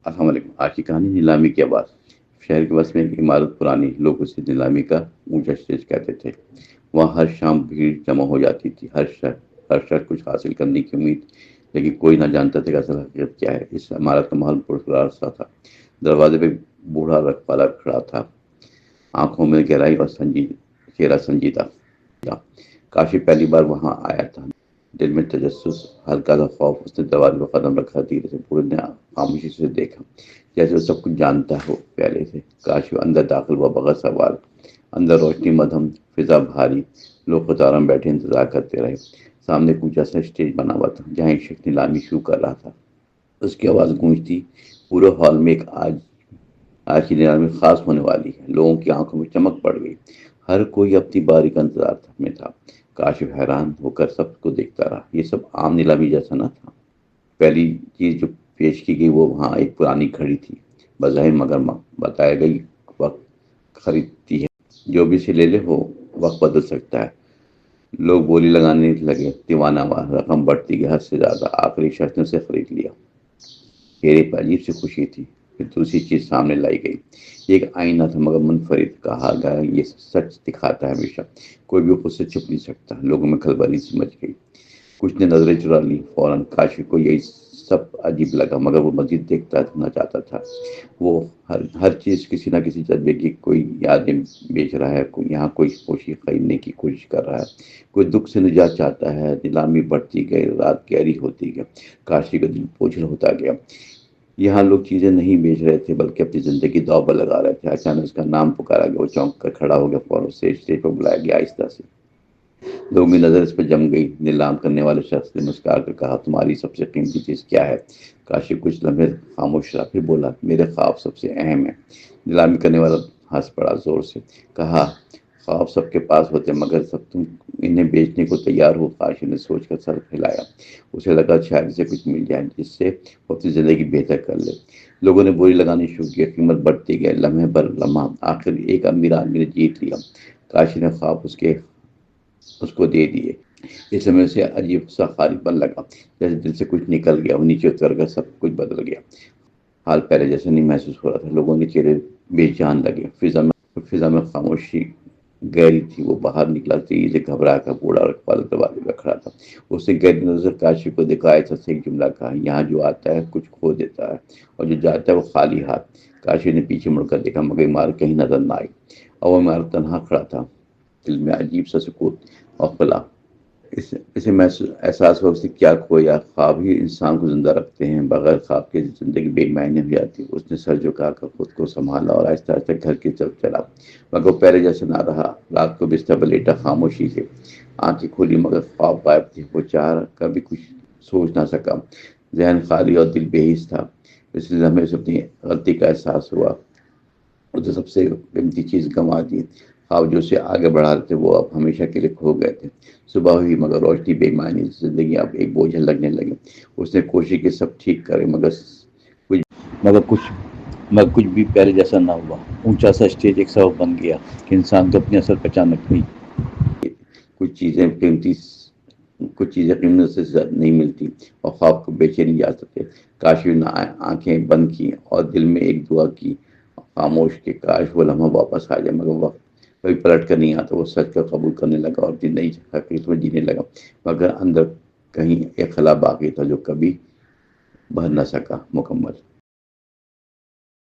السلام علیکم۔ آج کی کہانی نیلامی کے بعد۔ شہر کے بس میں ایک عمارت پرانی، لوگ اسے نیلامی کا اونچا اسٹیج کہتے تھے۔ وہاں ہر شام بھیڑ جمع ہو جاتی تھی، ہر شخص کچھ حاصل کرنے کی امید، لیکن کوئی نہ جانتا تھا کہ اصل حقیقت کیا ہے۔ اس عمارت کا ماحول پراسرار سا تھا۔ دروازے پہ بوڑھا رکھوالا کھڑا تھا، آنکھوں میں گہرائی اور چہرہ سنجیدہ تھا۔ کاشی پہلی بار وہاں آیا تھا، دل میں تجسس، ہلکا سا خوف۔ اس نے دروازے پر قدم رکھا، دھیرے سے بوڑھے نے خاموشی سے دیکھا، جیسے وہ سب کچھ جانتا ہو پہلے سے۔ کاشی اندر داخل ہوا بغیر سوال۔ اندر روشنی مدھم، فضا بھاری، لوگ قطاروں میں بیٹھے انتظار کرتے رہے۔ سامنے ایک اونچا سا اسٹیج بنا ہوا تھا، جہاں ایک شخص نیلامی شروع کر رہا تھا۔ اس کی آواز گونجتی پورے ہال میں، ایک آج کی نیلامی خاص ہونے والی ہے۔ لوگوں کی آنکھوں میں چمک پڑ گئی، ہر کوئی اپنی باری کا انتظار میں تھا۔ کاشف حیران ہو کر سب کو دیکھتا رہا۔ یہ سب عام نیلامی جیسا نہ تھا۔ پہلی چیز جو پیش کی گئی وہ وہاں ایک پرانی گھڑی تھی، بظاہر مگر بتایا گئی وقت خریدتی ہے، جو بھی اسے لے لے وہ وقت بدل سکتا ہے۔ لوگ بولی لگانے لگے، دیوانہ وار، رقم بڑھتی گئی، حد سے زیادہ۔ آخری شخص نے اسے خرید لیا۔ چہرے پہ عجیب سی خوشی تھی۔ پھر دوسری چیز سامنے لائی گئی، یہ ایک آئینہ تھا مگر منفرد۔ کہا گیا یہ سچ دکھاتا ہے ہمیشہ، کوئی بھی خود سے چھپ نہیں سکتا۔ لوگوں میں کھلبلی سی مچ گئی، کچھ نے نظریں چرا لی۔ فوراً کاشف کو یہی سب عجیب لگا، مگر وہ مزید دیکھتا رہنا چاہتا تھا۔ وہ ہر چیز کسی نہ کسی جذبے کی، کوئی یادیں بیچ رہا ہے، یہاں کوئی خوشی خریدنے کی کوشش کر رہا ہے، کوئی دکھ سے نجات چاہتا ہے۔ نیلامی بڑھتی گئی، رات گہری ہوتی گئی، کاشی کا دل بوجھل ہوتا گیا۔ یہاں لوگ چیزیں نہیں بیچ رہے تھے بلکہ اپنی زندگی داؤ پر لگا رہے تھے۔ اچانک اس کا نام پکارا گیا، وہ چونک کر کھڑا ہو گیا۔ فوراً سے اسٹیج پر بلایا گیا آہستہ سے۔ لوگوں کی نظر اس پر جم گئی۔ نیلام کرنے والے شخص نے مسکرا کر کہا، تمہاری سب سے قیمتی چیز کیا ہے؟ کاشف کچھ لمحے خاموش رہا، پھر بولا، میرے خواب سب سے اہم ہے۔ نیلامی کرنے والا ہنس پڑا زور سے، کہا، خواب سب کے پاس ہوتے ہیں مگر سب تم انہیں بیچنے کو تیار ہو؟ کاشف نے سوچ کر سر ہلایا۔ اسے لگا شاید اسے کچھ مل جائے جس سے وہ اپنی زندگی بہتر کر لے۔ لوگوں نے بولی لگانی شروع کی، قیمت بڑھتی گئی، لمحے بر لمحہ۔ آخر ایک امیر آدمی نے جیت لیا۔ کاشف نے خواب اس کو دے دیے۔ اس لمحے سے عجیب سا خالی پن لگا، جیسے دل سے کچھ نکل گیا۔ وہ نیچے اتر کر سب کچھ بدل گیا۔ حال پہلے جیسے نہیں محسوس ہو رہا تھا۔ لوگوں کے چہرے بے جان لگے، فضا میں خاموشی گہری تھی۔ وہ باہر نکلا، تیزی سے گھبرا کر بوڑھا رکھوالا دروازے پہ کھڑا تھا۔ اس نے گہری نظر کاشف کو دکھایا تھا، ایک جملہ کہا، یہاں جو آتا ہے کچھ کھو دیتا ہے، اور جو جاتا ہے وہ خالی ہاتھ۔ کاشف نے پیچھے مڑ کر دیکھا مگر عمارت کہیں نظر نہ آئی، اور وہ عمارت تنہا کھڑا تھا۔ دل میں عجیب سا سکوت اور خلا۔ اسے احساس ہوا کہ کیا کھویا۔ خواب ہی انسان کو زندہ رکھتے ہیں، بغیر خواب کے زندگی بے معنی ہو جاتی۔ اس نے سر جھکا کر خود کو سنبھالا اور آہستہ آہستہ گھر کی طرف چلا، مگر وہ پہلے جیسے نہ رہا۔ رات کو بستر پر لیٹا، خاموشی سے آنکھیں کھولی مگر خواب غائب تھے۔ وہ چاہ کر بھی کچھ سوچ نہ سکا، ذہن خالی اور دل بے حس تھا۔ اس لمحے سے اپنی غلطی کا احساس ہوا، اسے سب سے قیمتی چیز گنوا دی۔ خواب جو اسے آگے بڑھا رہے تھے وہ اب ہمیشہ کے لیے کھو گئے تھے۔ صبح ہوئی مگر روشنی بے معنی، زندگی اب ایک بوجھل لگنے لگی۔ اس نے کوشش کی سب ٹھیک کرے مگر کچھ بھی پہلے جیسا نہ ہوا۔ اونچا سا اسٹیج ایک سبب بن گیا کہ انسان کو اپنی اصل پہچان رکھنی۔ کچھ چیزیں قیمتی کچھ چیزیں قیمت سے زیادہ نہیں ملتی، اور خواب کو بیچے نہیں جا سکتے۔ کاشف نے آنکھیں بند کی اور دل میں ایک دعا کی، خاموش، کہ کاش وہ لمحہ واپس آ جائے، مگر وقت کبھی پلٹ کر نہیں آتا۔ وہ سچ کا قبول کرنے لگا اور اپنی نئی حقیقت میں جینے لگا، مگر اندر کہیں ایک خلا باقی تھا جو کبھی بھر نہ سکا مکمل۔